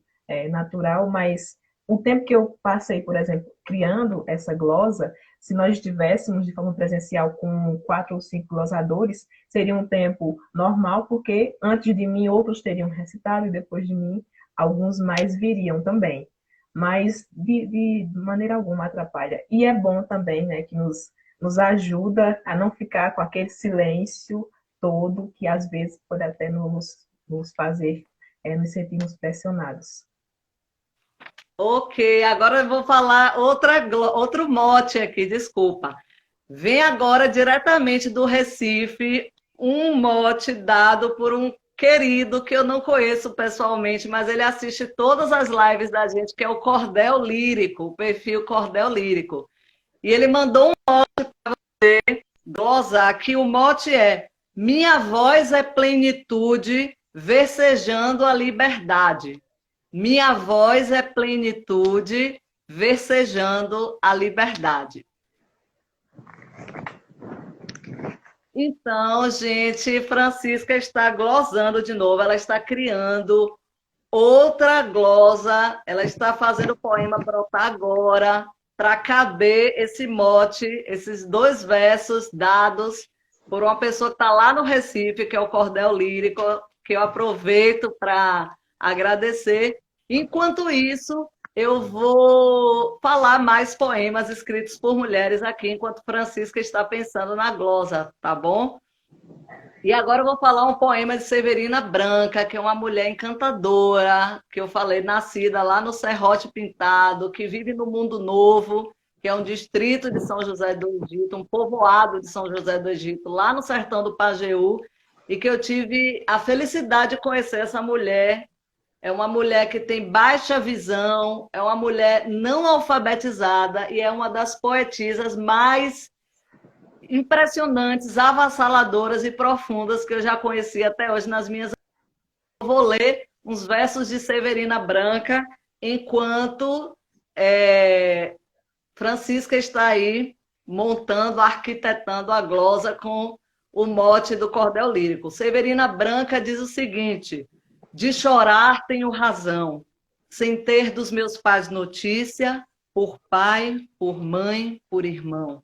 natural, mas o tempo que eu passei, por exemplo, criando essa glosa, se nós estivéssemos de forma presencial com 4 ou 5 glosadores, seria um tempo normal, porque antes de mim outros teriam recitado e depois de mim alguns mais viriam também. Mas de maneira alguma atrapalha. E é bom também, né, que nos ajuda a não ficar com aquele silêncio todo que às vezes pode até nos fazer nos sentirmos pressionados. Ok, agora eu vou falar outro mote aqui, desculpa. Vem agora diretamente do Recife um mote dado por um querido que eu não conheço pessoalmente, mas ele assiste todas as lives da gente, que é o Cordel Lírico, o perfil Cordel Lírico. E ele mandou um glosar que o mote é: minha voz é plenitude, versejando a liberdade. Minha voz é plenitude, versejando a liberdade. Então, gente, Francisca está glosando de novo, ela está criando outra glosa, ela está fazendo o poema brotar agora, para caber esse mote, esses 2 versos dados por uma pessoa que está lá no Recife, que é o Cordel Lírico, que eu aproveito para agradecer. Enquanto isso, eu vou falar mais poemas escritos por mulheres aqui, enquanto Francisca está pensando na glosa, tá bom? E agora eu vou falar um poema de Severina Branca, que é uma mulher encantadora, que eu falei, nascida lá no Serrote Pintado, que vive no Mundo Novo, que é um distrito de São José do Egito, um povoado de São José do Egito, lá no sertão do Pajeú, e que eu tive a felicidade de conhecer essa mulher. É uma mulher que tem baixa visão, é uma mulher não alfabetizada e é uma das poetisas mais impressionantes, avassaladoras e profundas que eu já conheci até hoje nas minhas. Eu vou ler uns versos de Severina Branca enquanto Francisca está aí montando, arquitetando a glosa com o mote do cordel lírico. Severina Branca diz o seguinte: de chorar tenho razão, sem ter dos meus pais notícia, por pai, por mãe, por irmão.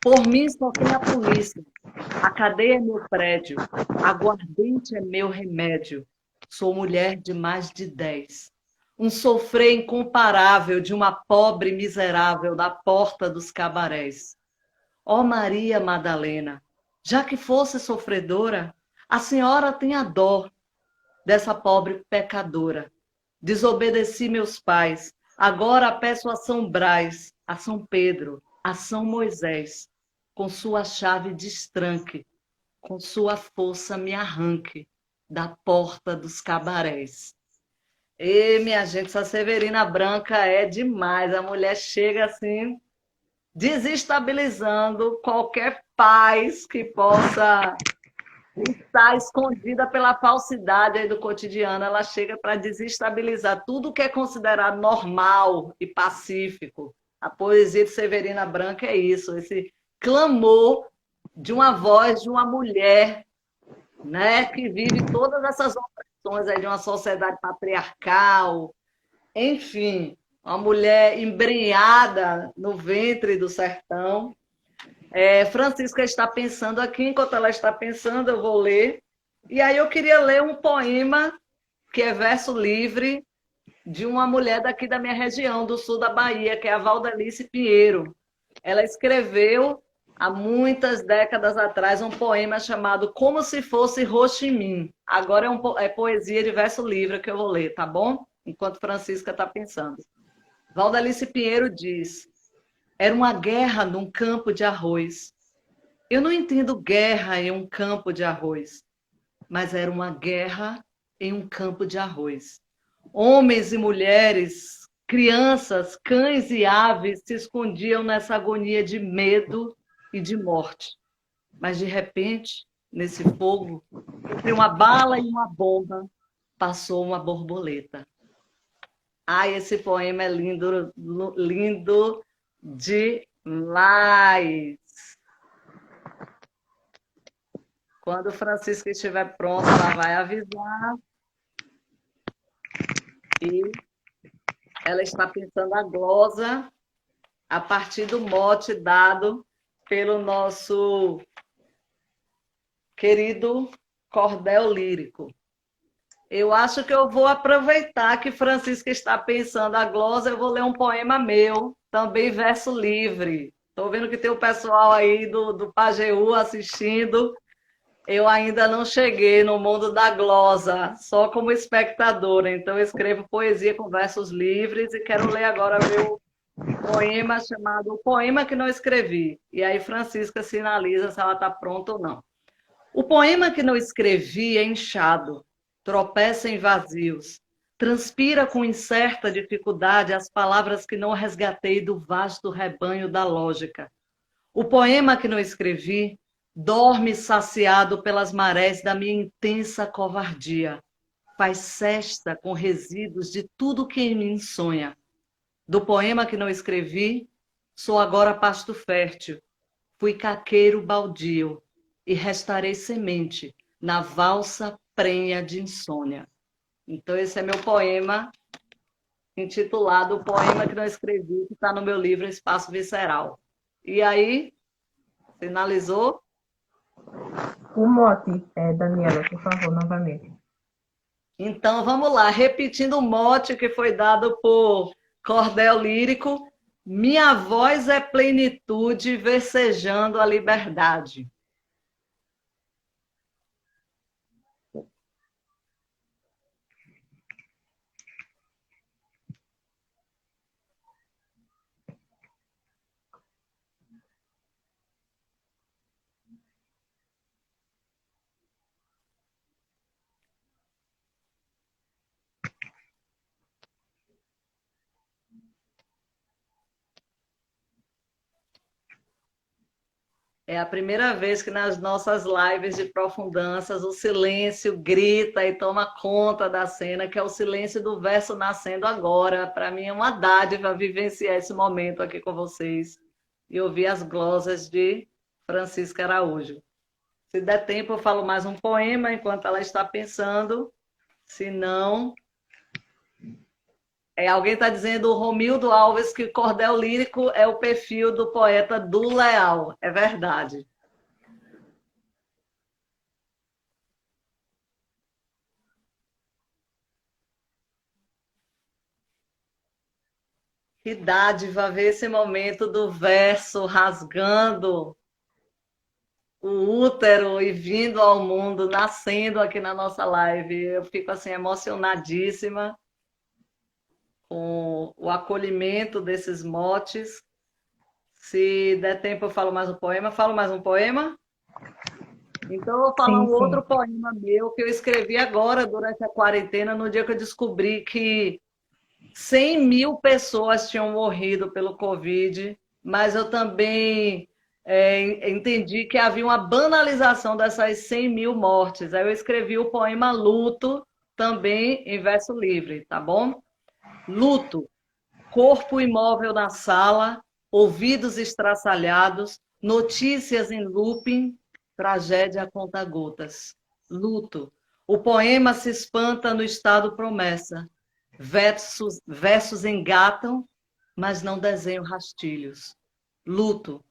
Por mim só tem a polícia. A cadeia é meu prédio. Aguardente é meu remédio. Sou mulher de mais de 10. Um sofrer incomparável de uma pobre miserável na porta dos cabarés. Ó Maria Madalena, já que fosse sofredora, a senhora tenha dó dessa pobre pecadora. Desobedeci meus pais. Agora peço a São Brás, a São Pedro, a São Moisés, com sua chave destranque, com sua força me arranque da porta dos cabarés. E, minha gente, essa Severina Branca é demais. A mulher chega assim, desestabilizando qualquer paz que possa estar escondida pela falsidade aí do cotidiano. Ela chega para desestabilizar tudo que é considerado normal e pacífico. A poesia de Severina Branca é isso, esse clamor de uma voz de uma mulher, né, que vive todas essas opressões aí de uma sociedade patriarcal, enfim, uma mulher embrenhada no ventre do sertão. Francisca está pensando aqui, enquanto ela está pensando, eu vou ler. E aí eu queria ler um poema que é verso livre de uma mulher daqui da minha região, do sul da Bahia, que é a Valdelice Pinheiro. Ela escreveu há muitas décadas atrás um poema chamado Como se fosse Ho Chi Minh. Agora é poesia de verso livre que eu vou ler, tá bom? Enquanto Francisca está pensando. Valdelice Pinheiro diz: era uma guerra num campo de arroz. Eu não entendo guerra em um campo de arroz, mas era uma guerra em um campo de arroz. Homens e mulheres, crianças, cães e aves se escondiam nessa agonia de medo e de morte. Mas, de repente, nesse fogo, entre uma bala e uma bomba, passou uma borboleta. Ai, esse poema é lindo, lindo demais. Quando Francisca estiver pronta, ela vai avisar. E ela está pensando a glosa a partir do mote dado pelo nosso querido cordel lírico. Eu acho que eu vou aproveitar que Francisca está pensando a glosa, eu vou ler um poema meu, também verso livre. Estou vendo que tem o pessoal aí do Pajeú assistindo. Eu ainda não cheguei no mundo da glosa, só como espectadora. Então, eu escrevo poesia com versos livres e quero ler agora meu poema chamado O Poema que Não Escrevi. E aí, Francisca sinaliza se ela está pronta ou não. O poema que não escrevi é inchado, tropeça em vazios, transpira com incerta dificuldade as palavras que não resgatei do vasto rebanho da lógica. O poema que não escrevi dorme saciado pelas marés da minha intensa covardia. Faz cesta com resíduos de tudo que em mim sonha. Do poema que não escrevi, sou agora pasto fértil. Fui caqueiro baldio e restarei semente na valsa prenha de insônia. Então, esse é meu poema, intitulado O Poema que Não Escrevi, que está no meu livro Espaço Visceral. E aí, finalizou? O mote, Daniela, por favor, novamente. Então, vamos lá, repetindo o mote que foi dado por Cordel Lírico: minha voz é plenitude, versejando a liberdade. É a primeira vez que nas nossas lives de profundanças o silêncio grita e toma conta da cena, que é o silêncio do verso nascendo agora. Para mim é uma dádiva vivenciar esse momento aqui com vocês e ouvir as glosas de Francisca Araújo. Se der tempo, eu falo mais um poema enquanto ela está pensando. Se não, alguém está dizendo, o Romildo Alves, que cordel lírico é o perfil do poeta do Leal. É verdade. Que dádiva ver esse momento do verso rasgando o útero e vindo ao mundo, nascendo aqui na nossa live. Eu fico assim emocionadíssima com o acolhimento desses motes. Se der tempo, eu falo mais um poema. Falo mais um poema? Então, eu vou falar Sim, um outro sim. poema meu que eu escrevi agora, durante a quarentena, no dia que eu descobri que 100 mil pessoas tinham morrido pelo Covid, mas eu também entendi que havia uma banalização dessas 100 mil mortes. Aí eu escrevi o poema Luto, também em verso livre, tá bom? Luto, corpo imóvel na sala, ouvidos estraçalhados, notícias em looping, tragédia a conta-gotas. Luto. O poema se espanta no estado promessa. Versos engatam, mas não desenham rastilhos. Luto.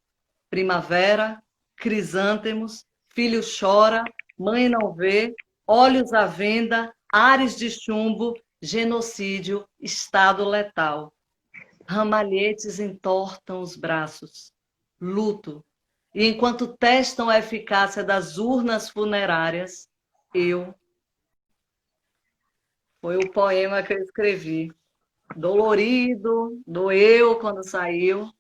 Primavera, crisântemos, filho chora, mãe não vê, olhos à venda, ares de chumbo, genocídio, estado letal. Ramalhetes entortam os braços. Luto. E enquanto testam a eficácia das urnas funerárias, eu. Foi o poema que eu escrevi. Dolorido, doeu quando saiu,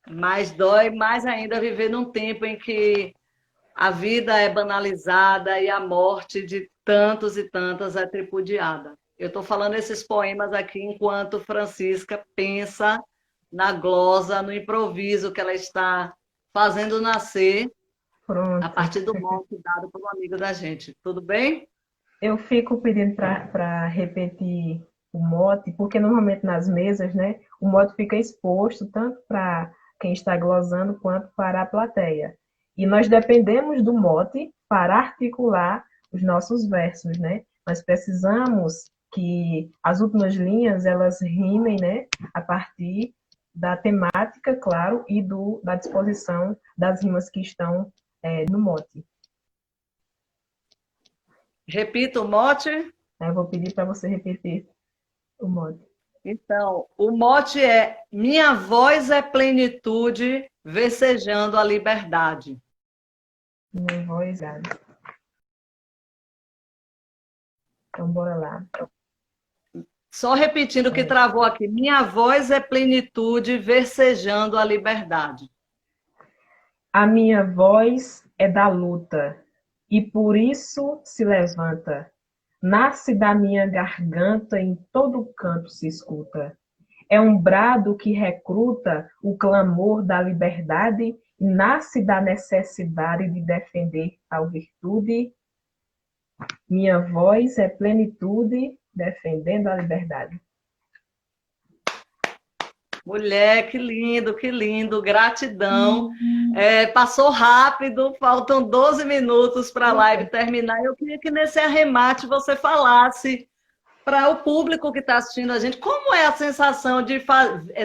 mas dói mais ainda viver num tempo em que a vida é banalizada e a morte de tantos e tantas é tripudiada. Eu estou falando esses poemas aqui enquanto Francisca pensa na glosa, no improviso que ela está fazendo nascer a Pronto. partir do mote dado por um amigo da gente. Tudo bem? Eu fico pedindo para repetir o mote, porque normalmente nas mesas, né, o mote fica exposto tanto para quem está glosando quanto para a plateia. E nós dependemos do mote para articular os nossos versos, né? Nós precisamos que as últimas linhas elas rimem, né, a partir da temática, claro, e da disposição das rimas que estão no mote. Repita o mote. Eu vou pedir para você repetir o mote. Então, o mote é: minha voz é plenitude, versejando a liberdade. Minha voz, gado. Então, bora lá. Só repetindo o que travou aqui. Minha voz é plenitude, versejando a liberdade. A minha voz é da luta, e por isso se levanta. Nasce da minha garganta, em todo canto se escuta. É um brado que recruta o clamor da liberdade e nasce da necessidade de defender tal virtude. Minha voz é plenitude, defendendo a liberdade. Mulher, que lindo, gratidão. Passou rápido, faltam 12 minutos para a live terminar. Eu queria que nesse arremate você falasse para o público que está assistindo a gente como é a sensação de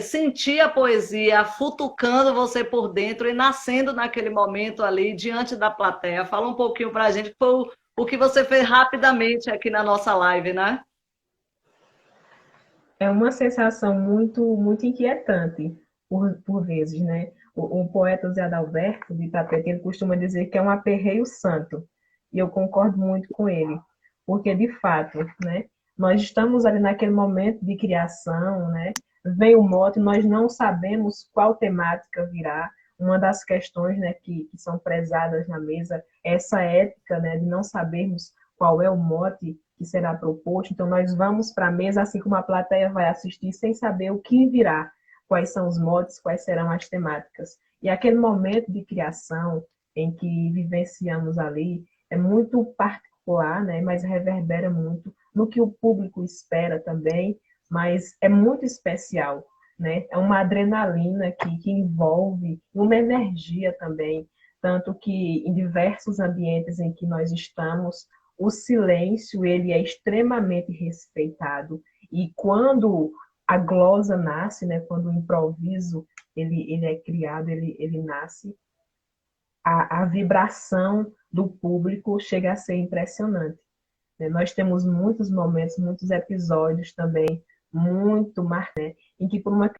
sentir a poesia futucando você por dentro e nascendo naquele momento ali diante da plateia. Fala um pouquinho para a gente, foi o que você fez rapidamente aqui na nossa live, né? É uma sensação muito inquietante, por vezes, né? O poeta Zé Adalberto, de Itapetininga, ele costuma dizer que é um aperreio santo, e eu concordo muito com ele, porque, de fato, né, nós estamos ali naquele momento de criação, né? Vem o mote, nós não sabemos qual temática virá. Uma das questões, né, que são prezadas na mesa é essa ética, né, de não sabermos qual é o mote que será proposto. Então, nós vamos para a mesa, assim como a plateia vai assistir, sem saber o que virá, quais são os motes, quais serão as temáticas. E aquele momento de criação em que vivenciamos ali é muito particular, né? Mas reverbera muito no que o público espera também, mas é muito especial, né? É uma adrenalina que envolve, uma energia também, tanto que em diversos ambientes em que nós estamos, o silêncio ele é extremamente respeitado e quando a glosa nasce, né, quando o improviso ele é criado, ele nasce, a vibração do público chega a ser impressionante. Né? Nós temos muitos momentos, muitos episódios também muito marcantes, né, em que por uma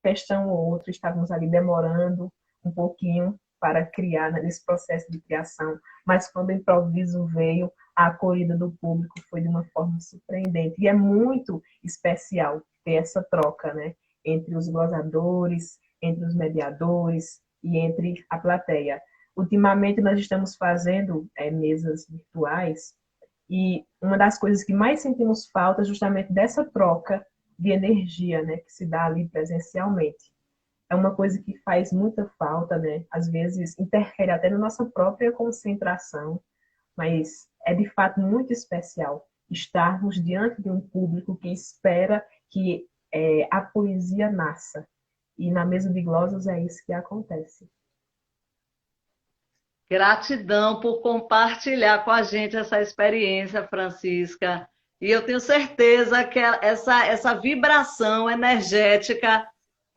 questão ou outra estávamos ali demorando um pouquinho para criar, né, nesse processo de criação, mas quando o improviso veio, a acolhida do público foi de uma forma surpreendente. E é muito especial ter essa troca, né, entre os glosadores, entre os mediadores e entre a plateia. Ultimamente, nós estamos fazendo mesas virtuais e uma das coisas que mais sentimos falta é justamente dessa troca de energia, né, que se dá ali presencialmente. É uma coisa que faz muita falta, né? Às vezes interfere até na nossa própria concentração, mas é de fato muito especial estarmos diante de um público que espera que a poesia nasça. E na mesa de glosas é isso que acontece. Gratidão por compartilhar com a gente essa experiência, Francisca. E eu tenho certeza que essa vibração energética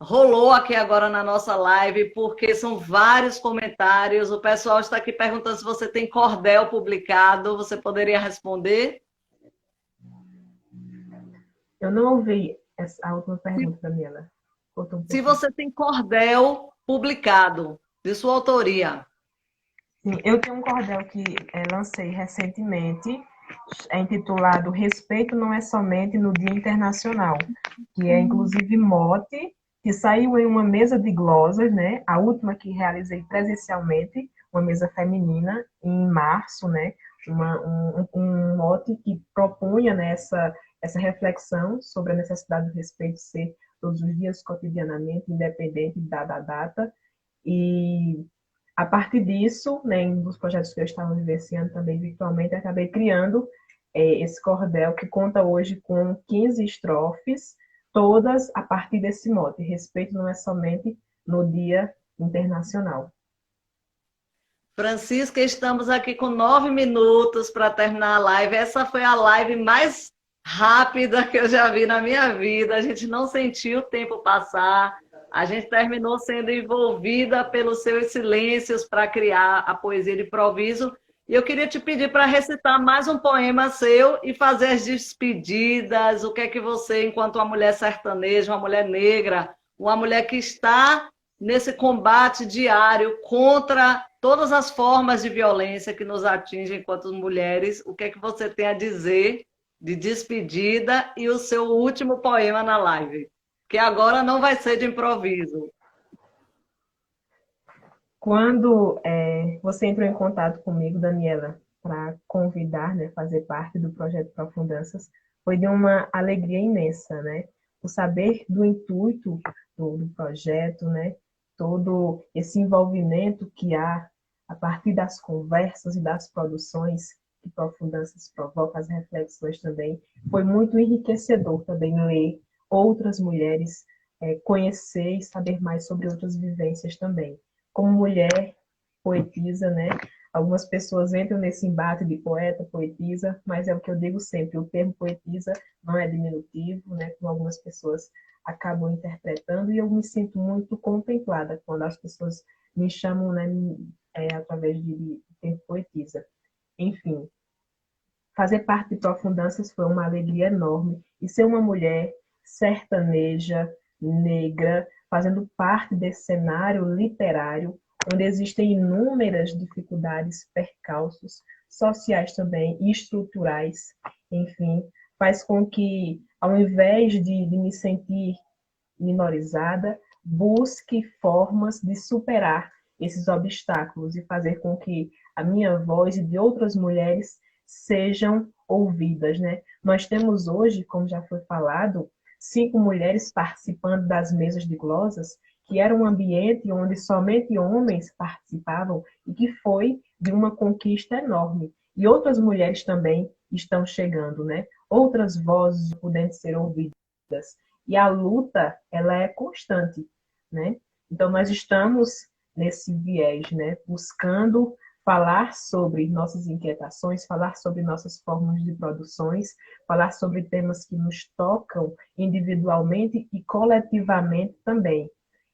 rolou aqui agora na nossa live, porque são vários comentários. O pessoal está aqui perguntando se você tem cordel publicado. Você poderia responder? Eu não ouvi a última pergunta, Daniela. Se você tem cordel publicado, de sua autoria. Sim, eu tenho um cordel que lancei recentemente, intitulado Respeito não é somente no Dia Internacional, que é inclusive mote, que saiu em uma mesa de glosas, né? A última que realizei presencialmente, uma mesa feminina, em março, né? Um mote que propunha, né, essa reflexão sobre a necessidade do respeito ser todos os dias, cotidianamente, independente da data. E a partir disso, né, um dos projetos que eu estava vivenciando também virtualmente, acabei criando esse cordel que conta hoje com 15 estrofes, todas a partir desse mote. Respeito não é somente no Dia Internacional. Francisca, estamos aqui com 9 minutos para terminar a live. Essa foi a live mais rápida que eu já vi na minha vida. A gente não sentiu o tempo passar. A gente terminou sendo envolvida pelos seus silêncios para criar a poesia de improviso. E eu queria te pedir para recitar mais um poema seu e fazer as despedidas. O que é que você, enquanto uma mulher sertaneja, uma mulher negra, uma mulher que está nesse combate diário contra todas as formas de violência que nos atingem enquanto mulheres, o que é que você tem a dizer de despedida e o seu último poema na live? Que agora não vai ser de improviso. Quando você entrou em contato comigo, Daniela, para convidar, né, fazer parte do projeto Profundanças, foi de uma alegria imensa, né? O saber do intuito do projeto, né? Todo esse envolvimento que há a partir das conversas e das produções que Profundanças provoca, as reflexões também, foi muito enriquecedor também ler outras mulheres, conhecer e saber mais sobre outras vivências também. Como mulher poetisa, né? Algumas pessoas entram nesse embate de poeta, poetisa, mas é o que eu digo sempre, o termo poetisa não é diminutivo, né? Como algumas pessoas acabam interpretando, e eu me sinto muito contemplada quando as pessoas me chamam, né, através de termo poetisa. Enfim, fazer parte de Profundanças foi uma alegria enorme, e ser uma mulher sertaneja, negra, fazendo parte desse cenário literário, onde existem inúmeras dificuldades, percalços sociais também, e estruturais, enfim, faz com que, ao invés de me sentir minorizada, busque formas de superar esses obstáculos e fazer com que a minha voz e de outras mulheres sejam ouvidas, né? Nós temos hoje, como já foi falado, 5 mulheres participando das mesas de glosas, que era um ambiente onde somente homens participavam e que foi de uma conquista enorme. E outras mulheres também estão chegando, né? Outras vozes podendo ser ouvidas. E a luta, ela é constante, né? Então, nós estamos nesse viés, né? Buscando falar sobre nossas inquietações, falar sobre nossas formas de produções, falar sobre temas que nos tocam individualmente e coletivamente também.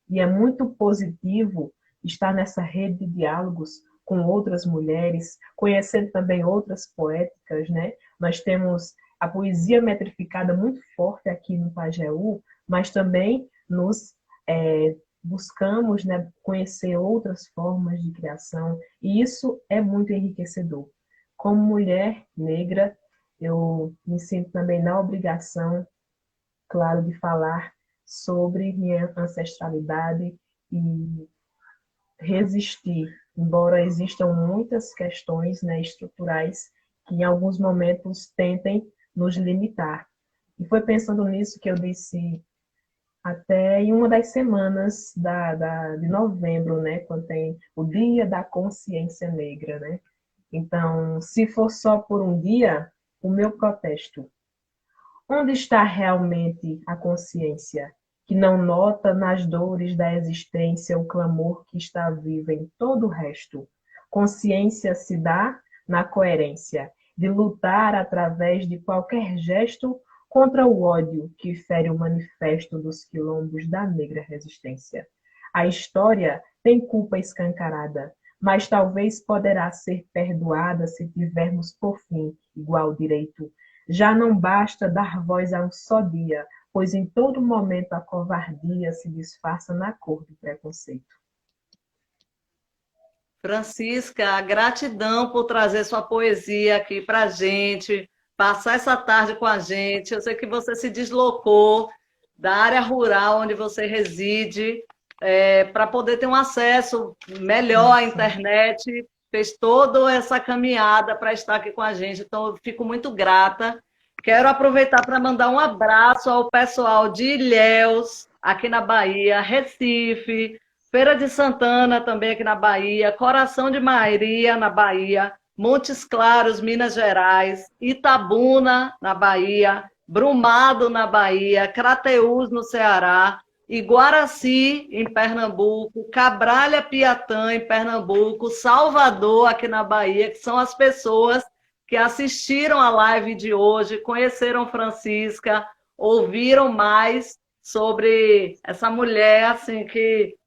E é muito positivo estar nessa rede de diálogos com outras mulheres, conhecendo também outras poéticas, né? Nós temos a poesia metrificada muito forte aqui no Pajeú, mas também nos buscamos, né, conhecer outras formas de criação, e isso é muito enriquecedor. Como mulher negra, eu me sinto também na obrigação, claro, de falar sobre minha ancestralidade e resistir, embora existam muitas questões, né, estruturais que em alguns momentos tentem nos limitar. E foi pensando nisso que eu disse até em uma das semanas de novembro, né, quando tem o Dia da Consciência Negra, né? Então, se for só por um dia, o meu protesto. Onde está realmente a consciência, que não nota nas dores da existência o clamor que está vivo em todo o resto? Consciência se dá na coerência de lutar através de qualquer gesto contra o ódio que fere o manifesto dos quilombos da negra resistência. A história tem culpa escancarada, mas talvez poderá ser perdoada se tivermos por fim igual direito. Já não basta dar voz a um só dia, pois em todo momento a covardia se disfarça na cor do preconceito. Francisca, gratidão por trazer sua poesia aqui para a gente, passar essa tarde com a gente. Eu sei que você se deslocou da área rural onde você reside, para poder ter um acesso melhor à internet, fez toda essa caminhada para estar aqui com a gente. Então, eu fico muito grata. Quero aproveitar para mandar um abraço ao pessoal de Ilhéus, aqui na Bahia, Recife, Feira de Santana, também aqui na Bahia, Coração de Maria, na Bahia, Montes Claros, Minas Gerais, Itabuna, na Bahia, Brumado, na Bahia, Crateús, no Ceará, Iguaraci, em Pernambuco, Cabralha Piatã, em Pernambuco, Salvador, aqui na Bahia, que são as pessoas que assistiram a live de hoje, conheceram Francisca, ouviram mais sobre essa mulher, assim, que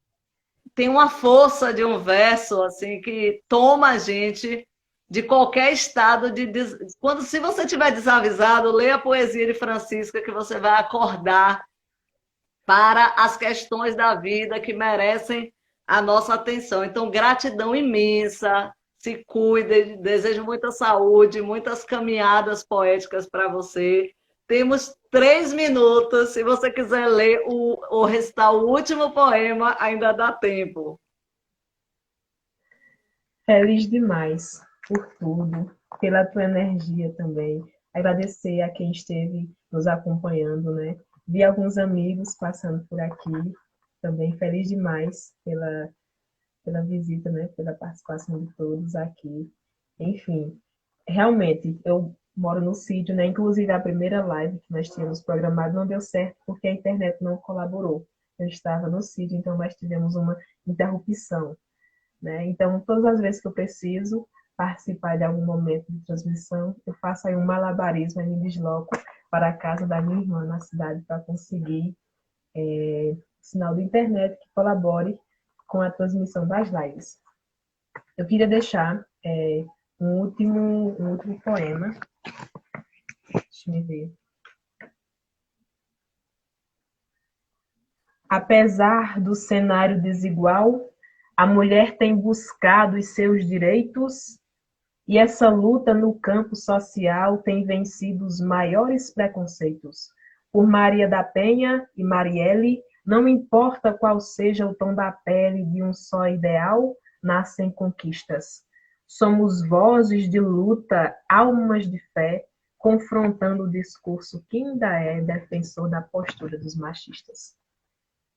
tem uma força de um verso assim que toma a gente de qualquer estado quando se você estiver desavisado, leia a poesia de Francisca que você vai acordar para as questões da vida que merecem a nossa atenção. Então, gratidão imensa, se cuide, desejo muita saúde, muitas caminhadas poéticas para você. Temos 3 minutos, se você quiser ler ou recitar o último poema, ainda dá tempo. Feliz demais por tudo, pela tua energia também. Agradecer a quem esteve nos acompanhando, né? Vi alguns amigos passando por aqui, também feliz demais pela visita, né? Pela participação de todos aqui. Enfim, realmente, eu moro no sítio, né? Inclusive, a primeira live que nós tínhamos programado não deu certo porque a internet não colaborou. Eu estava no sítio, então nós tivemos uma interrupção, né? Então, todas as vezes que eu preciso participar de algum momento de transmissão, eu faço aí um malabarismo e me desloco para a casa da minha irmã na cidade para conseguir sinal de internet que colabore com a transmissão das lives. Eu queria deixar um último poema. Deixa eu ver. Apesar do cenário desigual, a mulher tem buscado os seus direitos e essa luta no campo social tem vencido os maiores preconceitos. Por Maria da Penha e Marielle, não importa qual seja o tom da pele de um só ideal, nascem conquistas. Somos vozes de luta, almas de fé, confrontando o discurso que ainda é defensor da postura dos machistas.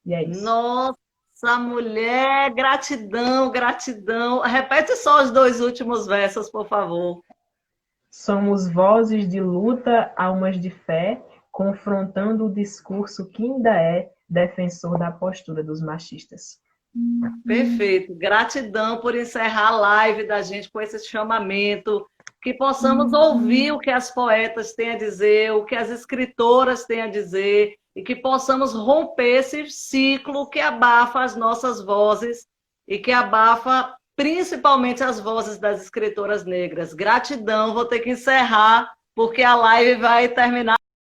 E é isso. Nossa, mulher, gratidão, gratidão. Repete só os 2 últimos versos, por favor. Somos vozes de luta, almas de fé, confrontando o discurso que ainda é defensor da postura dos machistas. Perfeito. Gratidão por encerrar a live da gente com esse chamamento, que possamos ouvir o que as poetas têm a dizer, o que as escritoras têm a dizer, e que possamos romper esse ciclo que abafa as nossas vozes e que abafa principalmente as vozes das escritoras negras. Gratidão, vou ter que encerrar, porque a live vai terminar